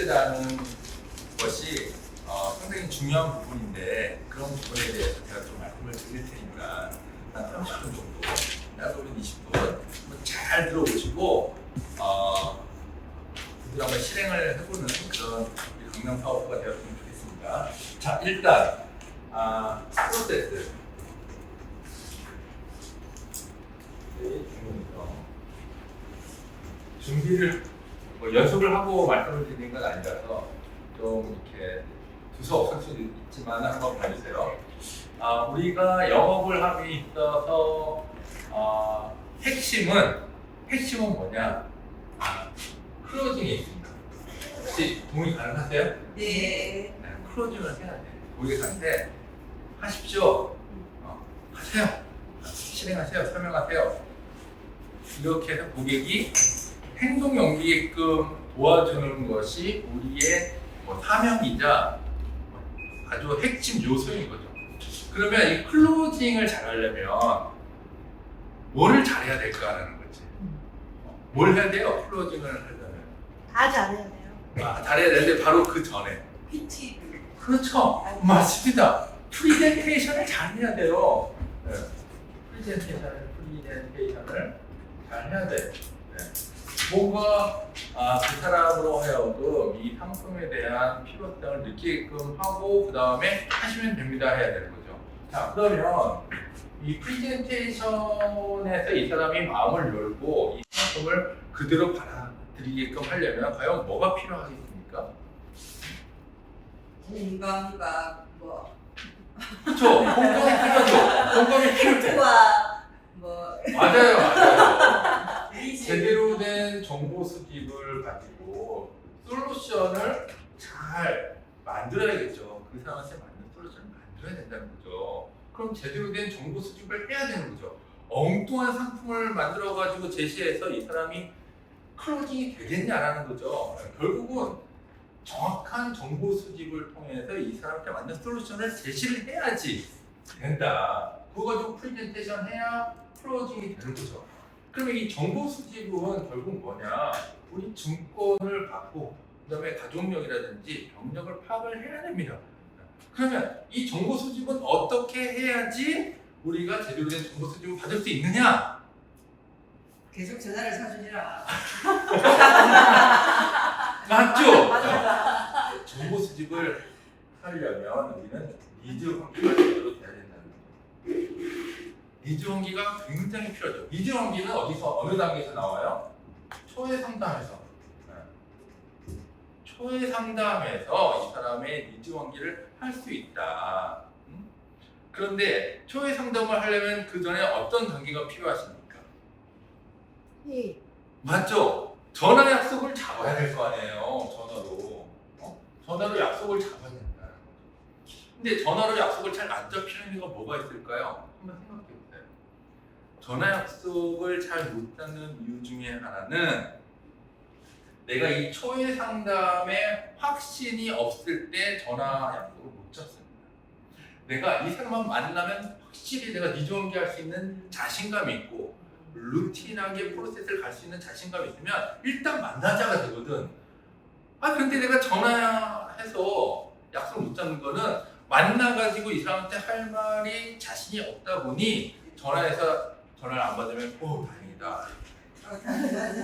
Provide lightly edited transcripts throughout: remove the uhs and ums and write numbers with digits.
클로즈라는 것이 상당히 중요한 부분인데 그런 부분에 대해서 제가 좀 말씀을 드릴 테니까 한 30분 정도, 나도 20분 잘 들어보시고 한번 실행을 해보는 그런 강남 사업부가 되었으면 좋겠습니다. 자, 일단 프로세스. 준비를 연습을 하고 말씀을 드리는 건 아니라서 좀 이렇게 두서없을 수도 있지만 한번 봐주세요. 우리가 영업을 함에 있어서 핵심은 뭐냐? 클로징에 있습니다. 혹시 동의 가능하세요? 네. 클로징을 해야 돼. 고객한테 하십시오. 하세요. 실행하세요. 설명하세요. 이렇게 해서 고객이 행동 연기게끔 도와주는 것이 우리의 사명이자 아주 핵심 요소인 거죠. 그러면 이 클로징을 잘하려면 뭐를 잘해야 될까라는 거지. 뭘 해야 돼요? 클로징을 하려면 다 잘해야 돼요. 잘해야 되는데 바로 그 전에 PT. 그렇죠. 맞습니다. 프리젠테이션을 잘 해야 돼요. 네. 프리젠테이션을 잘 해야 돼. 네. 뭔가 그 사람으로 하여금 이 상품에 대한 필요성을 느끼게끔 하고 그 다음에 하시면 됩니다 해야 되는 거죠. 자, 그러면 이 프레젠테이션에서 이 사람이 마음을 열고 이 상품을 그대로 받아들이게끔 하려면 과연 뭐가 필요하겠습니까? 공감과 뭐 그렇죠. 공감이 필요하죠. 공감이 필요해. 와 뭐 맞아요. 제대로 된 정보 수집을 가지고 솔루션을 잘 만들어야겠죠. 그 사람한테 맞는 솔루션을 만들어야 된다는 거죠. 그럼 제대로 된 정보 수집을 해야 되는 거죠. 엉뚱한 상품을 만들어가지고 제시해서 이 사람이 클로징이 되겠냐라는 거죠. 결국은 정확한 정보 수집을 통해서 이 사람한테 맞는 솔루션을 제시를 해야지 된다. 그거 가지고 프레젠테이션 해야 클로징이 되는 거죠. 그러면 이 정보 수집은 결국 뭐냐? 우리 증권을 받고 그다음에 가족력이라든지 병력을 파악을 해야 됩니다. 그러면 이 정보 수집은 어떻게 해야지 우리가 제대로 된 정보 수집을 받을 수 있느냐? 계속 전화를 사주니라. 맞죠? 정보 수집을 하려면 우리는 니즈 환기가 제대로 돼야 된다는 거죠. 니즈 환기가 굉장히 필요하죠. 니즈 환기는 어디서 어느 단계에서 나와요? 초회 상담에서. 초회 상담에서 이 사람의 니즈 환기를 할 수 있다. 그런데 초회 상담을 하려면 그 전에 어떤 단계가 필요하십니까? 예. 맞죠? 전화 약속을 잡아야 될 거 아니에요. 전화로. 전화로 약속을 잡아야 된다. 근데 전화로 약속을 잘 안 잡히는 이유가 뭐가 있을까요? 한번 생각해 보세요. 전화 약속을 잘 못 잡는 이유 중에 하나는 내가 이 초회 상담에 확신이 없을 때 전화 약속을 못 잡습니다. 내가 이 사람만 만나면 확실히 내가 니즈 환기할 수 있는 자신감이 있고 루틴하게 프로세스를 갈 수 있는 자신감이 있으면 일단 만나자가 되거든. 근데 내가 전화해서 약속을 못 잡는 거는 만나가지고 이 사람한테 할 말이 자신이 없다 보니 전화해서 전화를 안 받으면 다행이다.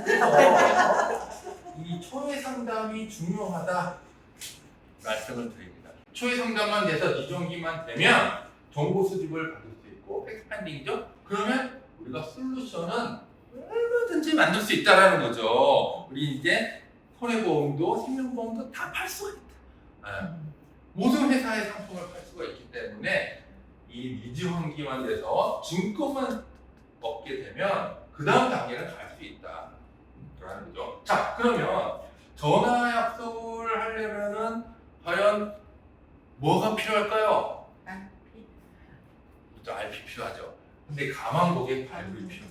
그래서 이 초회 상담이 중요하다 말씀을 드립니다. 초회 상담만 돼서 니즈 환기만 되면 정보 수집을 받을 수 있고 팩스파인딩이죠. 그러면 우리가 솔루션은 얼마든지 만들 수 있다라는 거죠. 우리 이제 손해보험도 생명보험도 다 팔 수가 있다. 모든 회사의 상품을 팔 수가 있기 때문에 이 니즈 환기만 돼서 증권만 얻게 되면 그 다음 단계는 갈 수 있다. 라는 거죠. 자, 그러면 전화 약속을 하려면은 과연 뭐가 필요할까요? RP 필요하죠. 근데 가망 고객 발굴이 필요해요.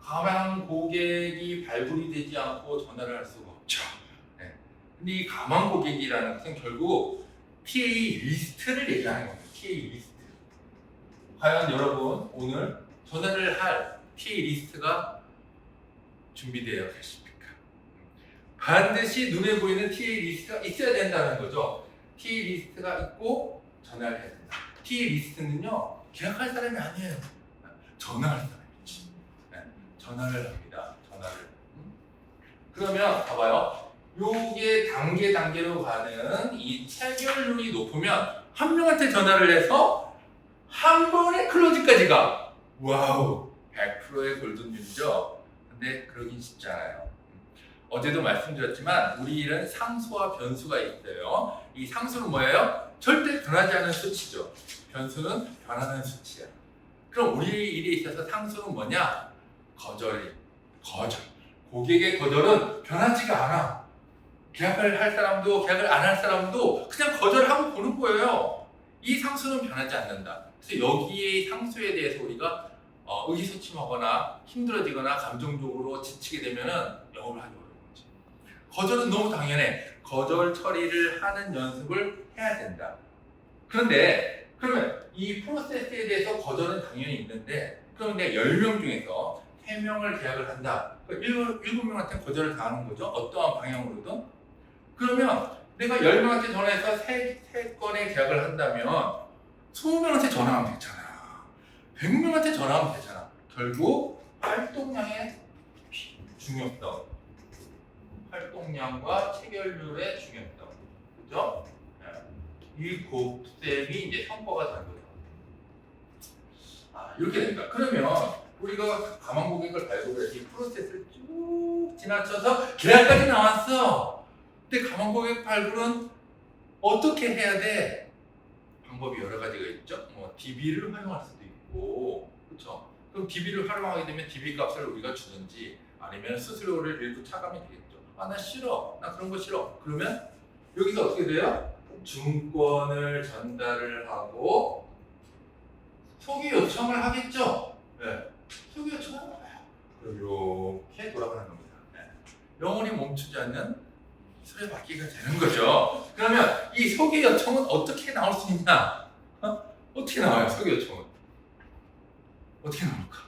가망 고객이 발굴이 되지 않고 전화를 할 수가 없죠. 네. 근데 이 가망 고객이라는 것은 결국 TA 리스트를 얘기하는 겁니다. TA 리스트. 과연 여러분 오늘 전화를 할 TA 리스트가 준비되어 계십니까? 반드시 눈에 보이는 TA 리스트가 있어야 된다는 거죠. TA 리스트가 있고 전화를 해야 된다. TA 리스트는요, 계약할 사람이 아니에요. 전화할 사람이지. 네, 전화를 합니다. 전화를. 그러면 봐봐요. 요게 단계로 가는 이 체결률이 높으면 한 명한테 전화를 해서 한 번에 클로즈까지 가. 와우, 100%의 골든률이죠. 근데 그러긴 쉽지 않아요. 어제도 말씀드렸지만 우리 일은 상수와 변수가 있어요. 이 상수는 뭐예요? 절대 변하지 않는 수치죠. 변수는 변하는 수치야. 그럼 우리 일에 있어서 상수는 뭐냐? 거절. 고객의 거절은 변하지가 않아. 계약을 할 사람도 계약을 안 할 사람도 그냥 거절하고 보는 거예요. 이 상수는 변하지 않는다. 그래서 여기에 상수에 대해서 우리가 의기소침하거나 힘들어지거나 감정적으로 지치게 되면은 영업을 하기 어려운 거지. 거절은 너무 당연해. 거절 처리를 하는 연습을 해야 된다. 그런데 그러면 이 프로세스에 대해서 거절은 당연히 있는데, 그럼 내가 10명 중에서 3명을 계약을 한다. 7명한테 거절을 당하는 거죠. 어떠한 방향으로든. 그러면 내가 10명한테 전화해서 3건의 계약을 한다면 20명한테 전화하면 되잖아. 100명한테 전화하면 되잖아. 결국 활동량의 중요성, 활동량과 체결률의 중요성, 그죠? 이 곱셈이 이제 성과가 되는 거죠. 이렇게 됩니다. 그러면 우리가 가망 고객을 발굴해서 이 프로세스를 쭉 지나쳐서 계약까지 나왔어. 근데 가망 고객 발굴은 어떻게 해야 돼? 방법이 여러 가지가 있죠. 뭐 DB를 활용할 수도 있고, 그렇죠? 그럼 DB를 활용하게 되면 DB 값을 우리가 주든지 아니면 수수료를 일부 차감이 되겠죠. 나 싫어. 나 그런 거 싫어. 그러면 여기서 어떻게 돼요? 증권을 전달을 하고 소개 요청을 하겠죠. 네. 소개 요청을 해요. 그럼 이렇게 돌아가는 겁니다. 네. 영원히 멈추지 않는 수레바퀴가 되는 거죠. 그러면 이 소개 요청은 어떻게 나올 수 있냐? 어떻게 나와요? 소개 요청은 어떻게 나올까?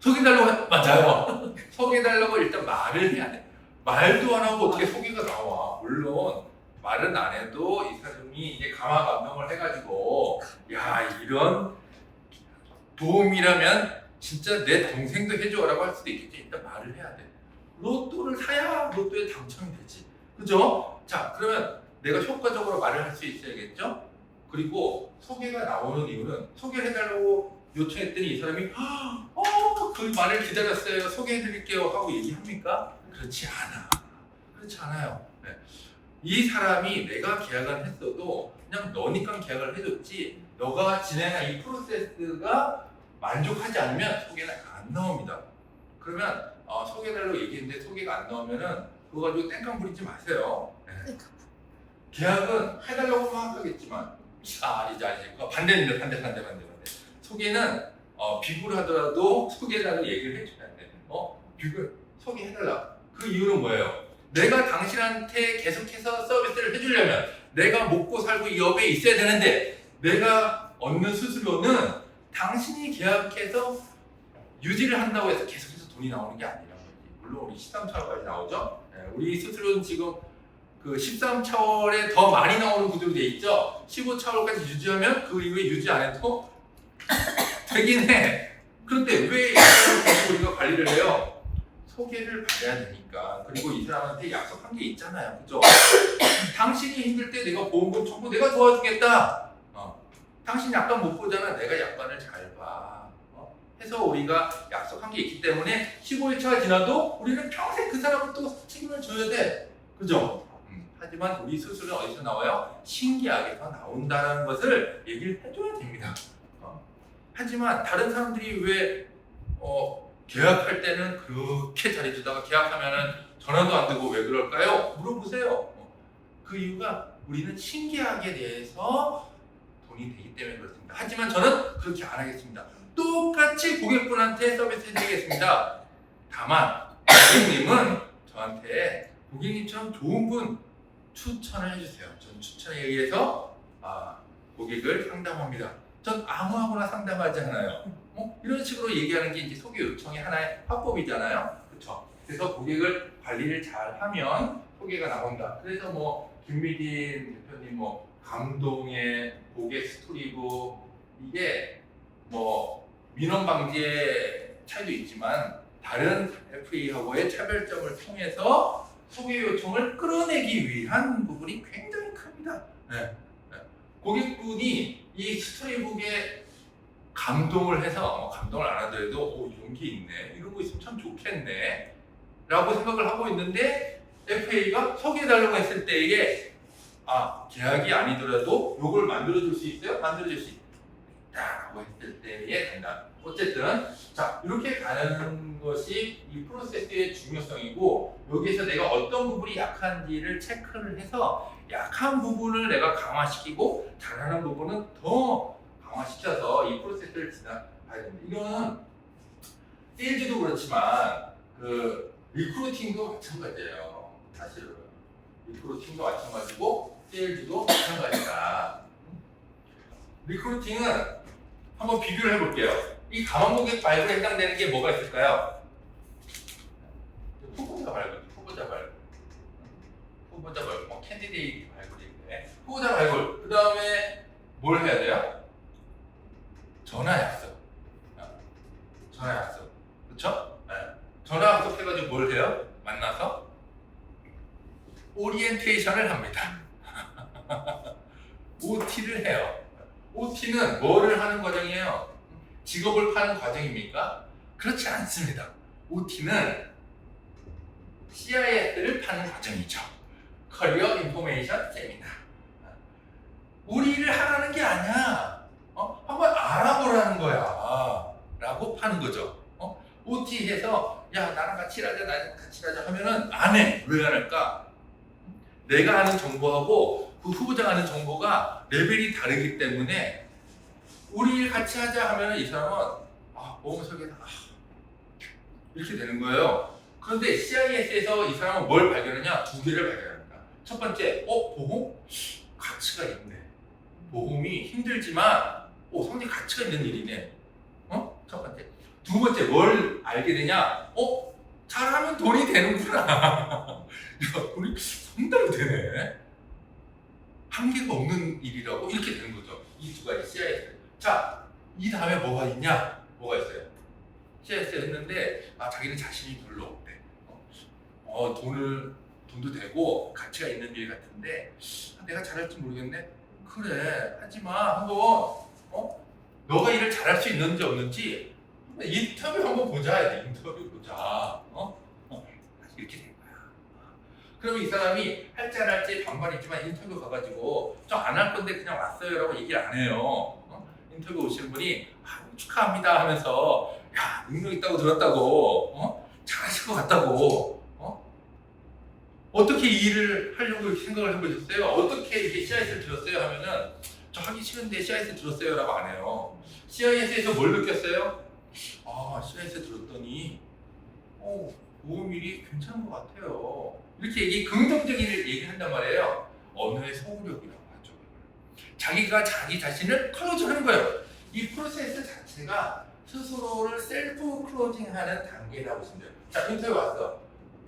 소개해달라고 맞아요. 소개해달라고 일단 말을 해야 돼. 말도 안 하고 어떻게 소개가 나와? 물론 말은 안 해도 이 사람이 이제 감화감동을 해가지고 야, 이런 도움이라면 진짜 내 동생도 해줘라고 할 수도 있겠지. 일단 말을 해야 돼. 로또를 사야 로또에 당첨이 되지. 그죠? 자, 그러면 내가 효과적으로 말을 할 수 있어야겠죠? 그리고 소개가 나오는 이유는 소개를 해달라고 요청했더니 이 사람이 그 말을 기다렸어요. 소개해드릴게요 하고 얘기합니까? 그렇지 않아. 그렇지 않아요. 네. 이 사람이 내가 계약을 했어도 그냥 너니까 계약을 해줬지, 너가 진행한 이 프로세스가 만족하지 않으면 소개는 안 나옵니다. 그러면 소개해달라고 얘기했는데 소개가 안 나오면은 그거 가지고 땡깡 부리지 마세요. 네. 계약은 해달라고 막 하겠지만 이제 아니지. 반대입니다. 반대. 소개는 비굴 하더라도 소개해달라고 얘기를 해줘야 돼. 비굴 소개해달라. 그 이유는 뭐예요? 내가 당신한테 계속해서 서비스를 해주려면 내가 먹고 살고 이 업에 있어야 되는데, 내가 얻는 수수료는 당신이 계약해서 유지를 한다고 해서 계속해서 돈이 나오는 게 아니라는 거지. 물론 우리 13차월까지 나오죠. 네, 우리 수수료는 지금 그 13차월에 더 많이 나오는 구조로 돼 있죠. 15차월까지 유지하면 그 이후에 유지 안 해도 되긴 해. 그런데 왜 이걸 우리가 관리를 해요? 소개를 받아야 되니까. 그리고 이 사람한테 약속한 게 있잖아요. 그죠? 당신이 힘들 때 내가 보험금 청구 내가 도와주겠다. 당신 약관 못 보잖아. 내가 약관을 잘 봐. 해서 우리가 약속한 게 있기 때문에 15일차가 지나도 우리는 평생 그 사람을 또 책임을 져야 돼. 그죠? 하지만 우리 수술은 어디서 나와요? 신계약에서 나온다는 것을 얘기를 해줘야 됩니다. 하지만 다른 사람들이 왜 계약할 때는 그렇게 잘해주다가 계약하면은 전화도 안 되고 왜 그럴까요? 물어보세요. 그 이유가 우리는 신계약에 대해서 돈이 되기 때문에 그렇습니다. 하지만 저는 그렇게 안 하겠습니다. 똑같이 고객분한테 서비스 해드리겠습니다. 다만 고객님은 저한테 고객님처럼 좋은 분 추천을 해주세요. 전 추천에 의해서 고객을 상담합니다. 전 아무하고나 상담하지 않아요. 이런 식으로 얘기하는 게 이제 소개 요청의 하나의 화법이잖아요. 그렇죠? 그래서 고객을 관리를 잘 하면 소개가 나온다. 그래서 뭐 김미진 대표님 뭐 감동의 고객 스토리북, 이게 뭐 민원 방지의 차이도 있지만 다른 FA하고의 차별점을 통해서 소개 요청을 끌어내기 위한 부분이 굉장히 큽니다. 네. 고객분이 이 스토리북에 감동을 해서 감동을 안 하더라도 용기 있네, 이런 거 있으면 참 좋겠네 라고 생각을 하고 있는데, FA가 소개해달라고 했을 때에 계약이 아니더라도 요걸 만들어줄 수 있어요? 만들어줄 수 있다 라고 했을 때에 간다. 어쨌든 자, 이렇게 가는 것이 이 프로세스의 중요성이고, 여기에서 내가 어떤 부분이 약한지를 체크를 해서 약한 부분을 내가 강화시키고 잘하는 부분은 더 강화시켜서 이 프로세스를 지나가야 됩니다. 이거는 세일즈도 그렇지만 그 리크루팅도 마찬가지예요. 사실은 리크루팅도 마찬가지고 세일즈도 마찬가지다. 리크루팅은 한번 비교를 해볼게요. 이 가망 고객 발굴에 해당되는 게 뭐가 있을까요? 후보자 발굴, 캔디데이트 발굴인데, 후보자 발굴. 그 다음에 뭘 해야 돼요? 전화 약속. 그렇죠? 네. 전화 약속 해가지고 뭘 해요? 만나서 오리엔테이션을 합니다. OT를 해요. OT는 뭐를 하는 과정이에요? 직업을 파는 과정입니까? 그렇지 않습니다. OT는 CIS를 파는 과정이죠. 커리어 인포메이션 세미나. 우리를 하라는 게 아니야. 한번 알아보라는 거야. 라고 파는 거죠. OT 해서 야, 나랑 같이 일하자, 나랑 같이 일하자 하면은 안 해. 왜 안 할까? 내가 아는 정보하고 그 후보자가 아는 정보가 레벨이 다르기 때문에 우리 같이 하자 하면은 이 사람은 보험 설계다 이렇게 되는 거예요. 그런데 CIS에서 이 사람은 뭘 발견하냐? 두 개를 발견합니다. 첫 번째, 보험? 가치가 있네. 보험이 힘들지만 상당히 가치가 있는 일이네. 첫 번째. 두 번째, 뭘 알게 되냐? 잘하면 돈이 되는구나. 야, 돈이 상당히 되네. 한계가 없는 일이라고 이렇게 되는 거죠. 이 두 가지 CIS. 자, 이 다음에 뭐가 있냐? 뭐가 있어요? CIS 했는데 자기는 자신이 별로 없대. 돈도 되고 가치가 있는 일 같은데 내가 잘할지 모르겠네. 그래, 하지마. 한번 너가 일을 잘할 수 있는지 없는지 인터뷰 한번 보자. 인터뷰 보자. 이렇게 된 거야. 그러면 이 사람이 할지 안 할지 반반이지만 인터뷰 가가지고 저 안 할 건데 그냥 왔어요 라고 얘기를 안 해요. 인터뷰 오시는 분이 축하합니다 하면서 야, 능력 있다고 들었다고, 잘하실 것 같다고, 어떻게 이 일을 하려고 생각을 해보셨어요? 어떻게 이렇게 CIS를 들었어요? 하면은 저 하기 싫은데 CIS 들었어요 라고 안 해요. CIS에서 뭘 느꼈어요? CIS 들었더니 보험일이 괜찮은 것 같아요. 이렇게 긍정적인 얘기를 한단 말이에요. 언어의 소구력이라고 하죠. 자기가 자기 자신을 클로즈하는 거예요. 이 프로세스 자체가 스스로를 셀프 클로징하는 단계라고 보시면 돼요. 자, 인터뷰 왔어.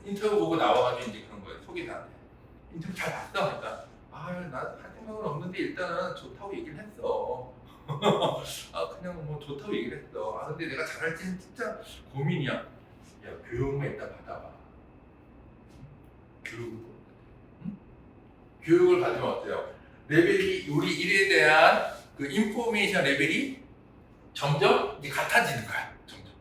인터뷰 보고 나와가지고 이제 그런 거예요. 소개사한테. 인터뷰 잘 봤어. 그러니까 나 할 생각은 없는데 일단은 좋다고 얘기를 했어. 그냥 뭐 좋다고 얘기를 했어. 근데 내가 잘할지는 진짜 고민이야. 야, 교육만 일단 받아봐. 교육을 받으면 어때요? 레벨이, 우리 일에 대한 그 인포메이션 레벨이 점점 이제 같아지는 거야. 점점.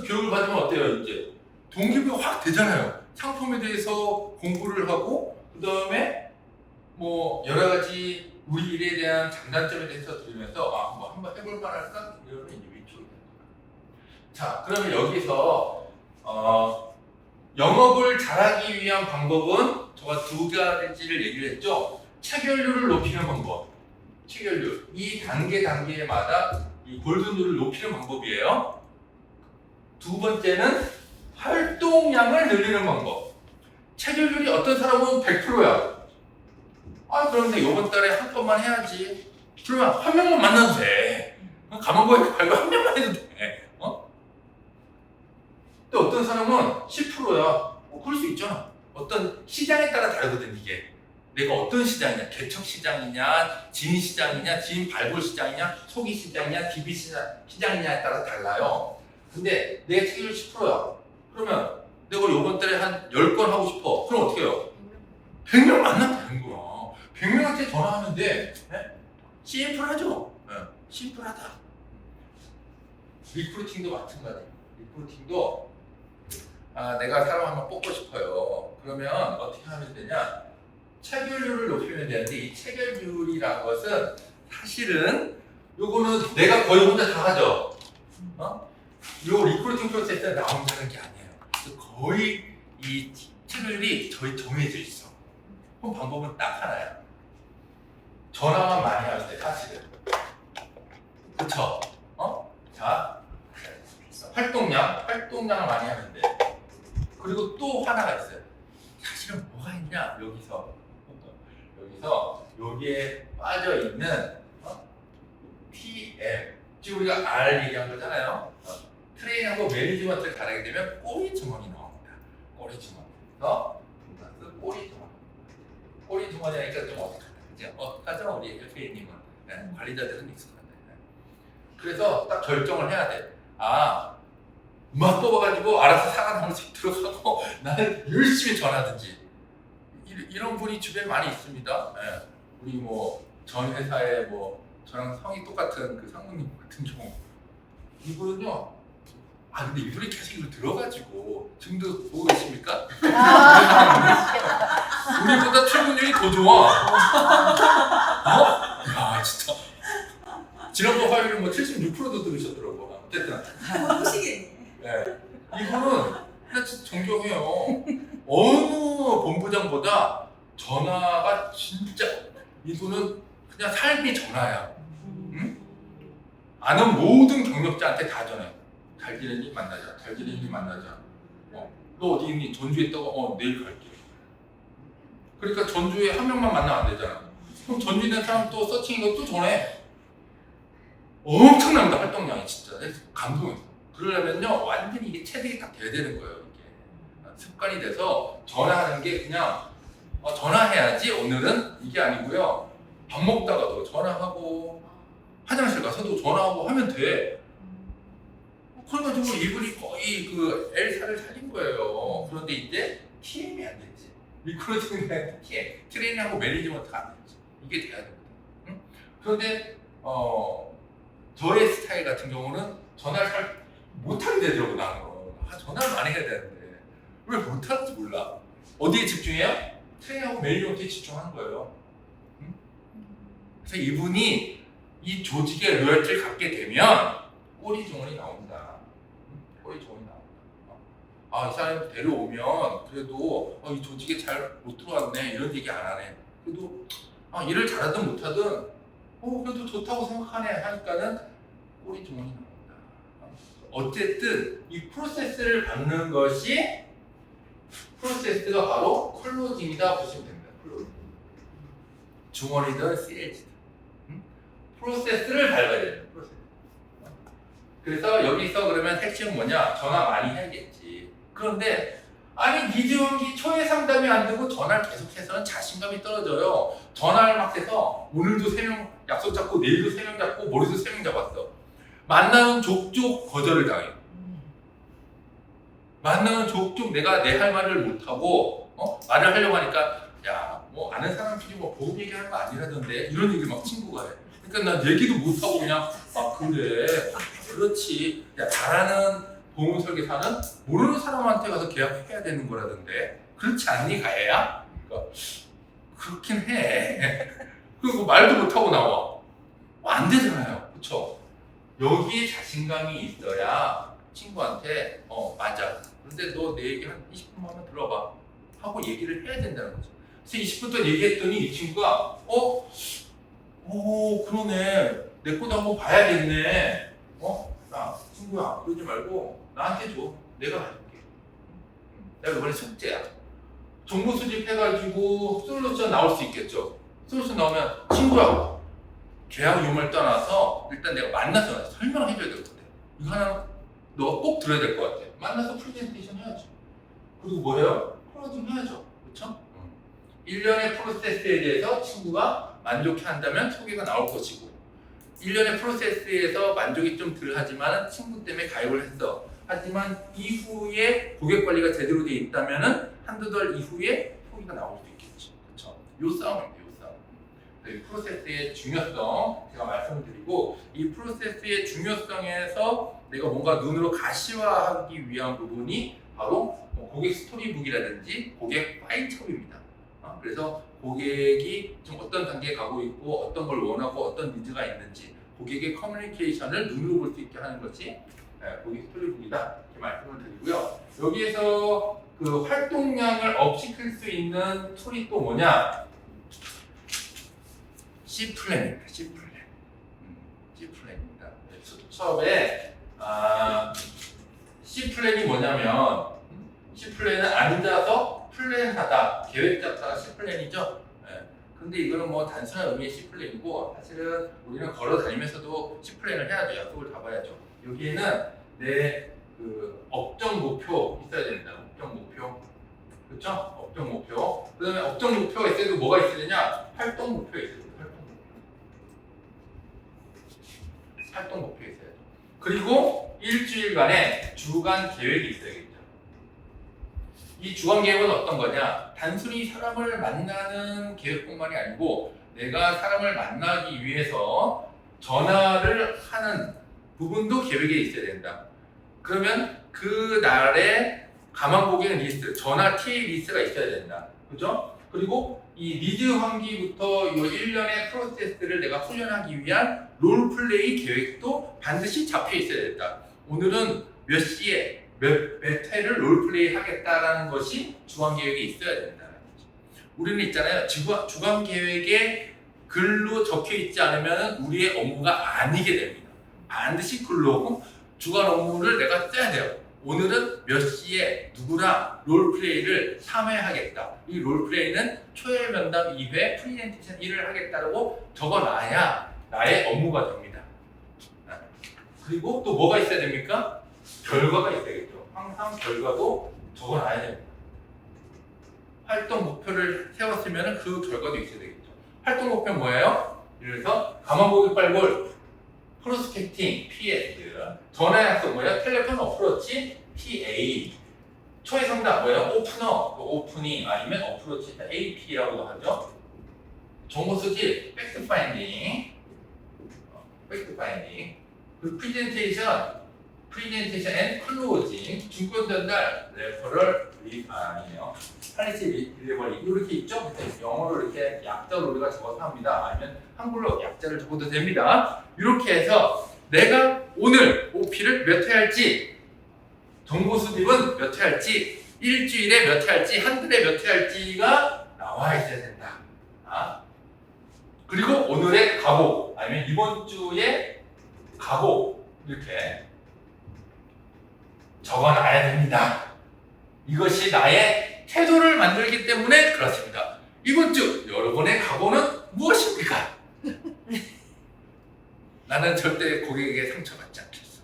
교육을 받으면 어때요? 이제 동기부여가 확 되잖아요. 상품에 대해서 공부를 하고, 그 다음에 뭐 여러 가지 우리 일에 대한 장단점에 대해서 들으면서 한번 해볼 만할까? 이러면 이제 위축이 되는 거야. 자, 그러면 여기서 영업을 잘하기 위한 방법은 저가 두 가지를 얘기를 했죠. 체결률을 높이는 방법. 체결률. 이 단계마다 이 골든룰을 높이는 방법이에요. 두 번째는 활동량을 늘리는 방법. 체결률이 어떤 사람은 100%야. 그런데 이번 달에 한 번만 해야지. 그러면 한 명만 만나도 돼. 가만보에 발굴 한 명만 해도 돼. 또 어떤 사람은 10%야. 그럴 수 있잖아. 어떤 시장에 따라 다르거든 이게. 내가 어떤 시장이냐, 개척 시장이냐, 지인 시장이냐, 지인 발굴 시장이냐, 소기 시장이냐, DB 시장이냐에 따라 달라요. 근데 내 책임이 10%야. 그러면 내가 이번 달에 한 10건 하고 싶어. 그럼 어떻게 해요? 100명 만나면 되는 거야. 100명한테 전화하면 돼. 네? 심플하죠? 네. 심플하다. 리크루팅도 마찬가지예요. 리크루팅도 내가 사람 한번 뽑고 싶어요. 그러면 어떻게 하면 되냐? 체결률을 높이면 되는데 이 체결률이라는 것은 사실은 요거는 내가 거의 혼자 다 하죠. 요 리크루팅 프로세스에 나 혼자 하는 게 아니에요. 거의 이 체결률이 저희 정해져 있어. 그럼 방법은 딱 하나야. 전화만 많이 하면 돼, 사실은. 그쵸? 자, 활동량을 많이 하면 돼. 그리고 또 하나가 있어요. 사실은 뭐가 있냐, 여기서 여기에 빠져있는 TM, 지금 우리가 R 얘기한 거잖아요. 트레이닝하고 매니지먼트를 잘하게 되면 꼬리 주머니 나옵니다. 꼬리 주머니. 꼬리 주머니. 꼬리 주머니니까 좀 어색하다. 그죠? 어색하죠? 우리 LPA님은. 네, 관리자들은 익숙한데. 네. 그래서 딱 결정을 해야 돼. 막 뽑아가지고 알아서 사과나무씩 들어가고 나는 열심히 전하든지. 이런 분이 주변에 많이 있습니다. 네. 우리 뭐 전 회사에 뭐 저랑 성이 똑같은 그 상무님 같은 경우 이분은요. 근데 이분이 계속 이걸 들어가지고 지금도 보고 계십니까? 우리보다 출근율이 더 좋아. 야 진짜. 지난번 화요일에 뭐 76%도 들으셨더라고. 어쨌든. 무시겠네. 네. 이분은 진짜 정정해요. 어느 본부장보다 전화가 진짜 이분은 그냥 삶이 전화야. 응? 아는 모든 경력자한테 다 전해. 잘 지내니 만나자. 잘 지내니 만나자. 너 어디 있니? 전주에 있다고? 내일 갈게. 그러니까 전주에 한 명만 만나면 안 되잖아. 그럼 전주에 있는 사람 또 서칭이고 또 전해. 엄청납니다. 활동량이 진짜. 감동했어. 그러려면요 완전히 이게 체득이 딱 돼야 되는 거예요. 이게 습관이 돼서 전화하는 게 그냥 전화해야지 오늘은 이게 아니고요. 밥 먹다가도 전화하고 화장실 가서도 전화하고 하면 돼. 그래가지고 이분이 거의 그 L사를 살린 거예요. 그런데 이제 TM이 안 됐지. 리크루팅이랑 TM, 트레이닝하고 매니지먼트가 안 됐지. 이게 돼야 되거든. 응? 그런데 저의 스타일 같은 경우는 전화를 잘 못하게 되더라고 나는. 전화를 많이 해야 되는데 왜 못하는지 몰라. 어디에 집중해요? 트레이닝하고 매니지먼트에 집중하는 거예요. 응? 그래서 이분이 이 조직의 로열티를 갖게 되면 꼬리 주머니 나온다. 꼬리 주머니 나온다. 이 사람 데려오면 그래도 이 조직에 잘 못 들어왔네 이런 얘기 안 하네. 그래도 일을 잘하든 못하든 그래도 좋다고 생각하네 하니까는 꼬리 주머니 나온다. 어쨌든 이 프로세스를 밟는 것이 프로세스가 바로 클로징이다 보시면 됩니다. 클로징. 주머니든 세일즈든 프로세스를 밟아야 돼요. 프로세스. 그래서 여기서 그러면 핵심은 뭐냐? 전화 많이 해야겠지. 그런데 미지원기 초에 상담이 안 되고 전화를 계속해서는 자신감이 떨어져요. 전화를 막 해서 오늘도 3명 약속 잡고 내일도 3명 잡고 모레도 3명 잡았어. 만나는 족족 거절을 당해. 만나는 족족 내가 내 할 말을 못하고 말을 하려고 하니까 뭐 아는 사람끼리 뭐 보험 얘기하는 거 아니라던데 이런 얘기를 막 친구가 해. 그러니까 난 얘기도 못하고 그냥 그래 그렇지. 잘하는 보험 설계사는 모르는 사람한테 가서 계약해야 되는 거라던데 그렇지 않니 가해야? 그러니까 그렇긴 해. 그리고 말도 못하고 나와. 안 되잖아요. 그쵸? 여기에 자신감이 있어야 친구한테 맞아. 근데 너 내 얘기 한 20분만 하면 들어봐 하고 얘기를 해야 된다는 거죠. 그래서 20분 동안 얘기했더니 이 친구가 그러네. 내 것도 한번 봐야겠네. 야 친구야 그러지 말고 나한테 줘. 내가 가줄게. 내가 이번에 숙제야. 정보 수집해가지고 솔루션 나올 수 있겠죠. 솔루션 나오면 친구야 계약 유무를 떠나서 일단 내가 만나서 설명을 해줘야 될 것 같아. 이거 하나 너가 꼭 들어야 될 것 같아. 만나서 프레젠테이션 해야죠. 그리고 뭐예요? 클로징 해야죠. 그렇죠? 1년의 프로세스에 대해서 친구가 만족해한다면 소개가 나올 것이고 1년의 프로세스에서 만족이 좀 덜 하지만 친구 때문에 가입을 했어. 하지만 이후에 고객 관리가 제대로 돼 있다면 한두 달 이후에 소개가 나올 수 있겠지. 그렇죠? 요 싸움입니다. 요 싸움. 이 프로세스의 중요성 제가 말씀을 드리고 이 프로세스의 중요성에서 내가 뭔가 눈으로 가시화하기 위한 부분이 바로 고객 스토리북이라든지 고객 파일첩입니다. 그래서 고객이 지금 어떤 단계에 가고 있고 어떤 걸 원하고 어떤 니즈가 있는지 고객의 커뮤니케이션을 눈으로 볼 수 있게 하는 것이 고객 스토리북이다 이렇게 말씀을 드리고요. 여기에서 그 활동량을 업시킬 수 있는 툴이 또 뭐냐? C플랜입니다. C플랜. C플랜입니다. 수첩에 C플랜이 뭐냐면 C플랜은 앉아서 플랜하다, 계획 잡다가 C플랜이죠. 근데 이거는 뭐 단순한 의미의 C플랜이고 사실은 우리는 걸어 다니면서도 C플랜을 해야죠. 약속을 잡아야죠. 여기에는 내 그 업종 목표 있어야 됩니다. 업종 목표. 그렇죠? 업종 목표. 그 다음에 업종 목표가 있어야 되고 뭐가 있어야 되냐? 활동 목표가 있어야 돼요. 활동 목표 있어야 돼요. 그리고 일주일간의 주간 계획이 있어야겠죠. 이 주간 계획은 어떤 거냐? 단순히 사람을 만나는 계획뿐만이 아니고 내가 사람을 만나기 위해서 전화를 하는 부분도 계획에 있어야 된다. 그러면 그 날에 가만 고객 리스트, 전화 TA 리스트가 있어야 된다. 그죠? 그리고 이 리드 환기부터 이 1년의 프로세스를 내가 훈련하기 위한 롤플레이 계획도 반드시 잡혀 있어야 된다. 오늘은 몇 시에 몇 회를 롤플레이 하겠다라는 것이 주간 계획에 있어야 된다는 거죠. 우리는 있잖아요. 주간 계획에 글로 적혀 있지 않으면 우리의 업무가 아니게 됩니다. 반드시 글로 주간 업무를 내가 써야 돼요. 오늘은 몇 시에 누구랑 롤플레이를 3회 하겠다. 이 롤플레이는 초회 면담 2회, 프리젠테이션 1을 하겠다라고 적어놔야 나의 업무가 됩니다. 그리고 또 뭐가 있어야 됩니까? 결과가 있어야겠죠. 항상 결과도 적어놔야 됩니다. 활동 목표를 세웠으면 그 결과도 있어야 되겠죠. 활동 목표는 뭐예요? 예를 들어서 가만보기 빨골, 프로스펙팅, PS, 전화 약속 뭐예요? 텔레폰 어프로치, PA, 초회 상담 뭐예요? 오프너, 오프닝 아니면 어프로치, AP라고도 하죠. 정보 수집, 팩트 파인딩, 그리고 프레젠테이션 앤 클로징, 증권 전달, 레퍼럴, 아니에요. 할리티 딜리버리 이렇게 있죠? 영어로 이렇게 약자로 우리가 적어서 합니다. 아니면 한글로 약자를 적어도 됩니다. 이렇게 해서 내가 오늘 OP를 몇 회 할지, 정보 수집은 몇 회 할지, 일주일에 몇 회 할지, 한 달에 몇 회 할지가 나와 있어야 된다. 그리고 오늘의 각오, 아니면 이번 주에 각오 이렇게 적어놔야 됩니다. 이것이 나의 태도를 만들기 때문에 그렇습니다. 이번 주 여러분의 각오는 무엇입니까? 나는 절대 고객에게 상처받지 않겠어.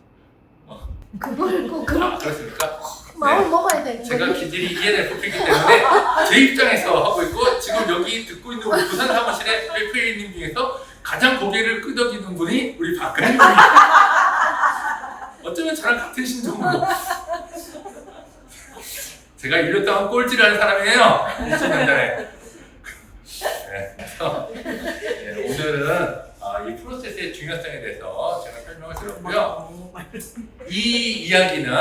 그걸 꼭 그런 그렇습니까? 마음을 네. 먹어야 되는 제가 거지. 기질이 ENFP이기 때문에 제 입장에서 하고 있고 지금 여기 듣고 있는 우리 부산 사무실의 FA님 중에서 가장 고개를 끄덕이는 분이 우리 박근혜입니다. 어쩌면 저랑 같은 심정으로 제가 1년 동안 꼴찌를 하는 사람이에요. 20년 전에. 네, 그래서 오늘은 이 프로세스의 중요성에 대해서 제가 설명을 드렸고요. 이 이야기는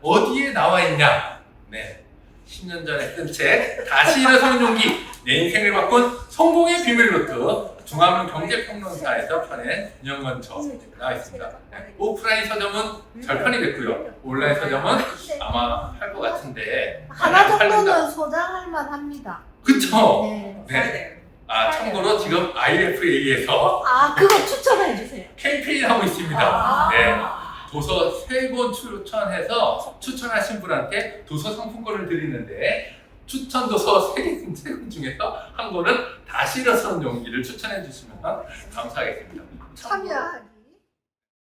어디에 나와 있냐? 네, 10년 전에 쓴 책 다시 일어서는 용기, 내 인생을 바꾼 성공의 비밀 노트, 중화문 경제평론사에서 펴낸 윤영건처 나와 있습니다. 네, 오프라인 서점은 절판이 됐고요. 온라인 서점은 아마 할 것 같은데 하나 팔린다. 정도는 소장할 만합니다. 그쵸? 네. 네. 참고로 지금 IFA에서 그거 추천해 주세요. 캠페인 하고 있습니다. 네. 도서 3권 추천해서 추천하신 분한테 도서 상품권을 드리는데 추천 도서 3권 중에서 한 권은 다시 일어서는 용기를 추천해 주시면 감사하겠습니다. 참여.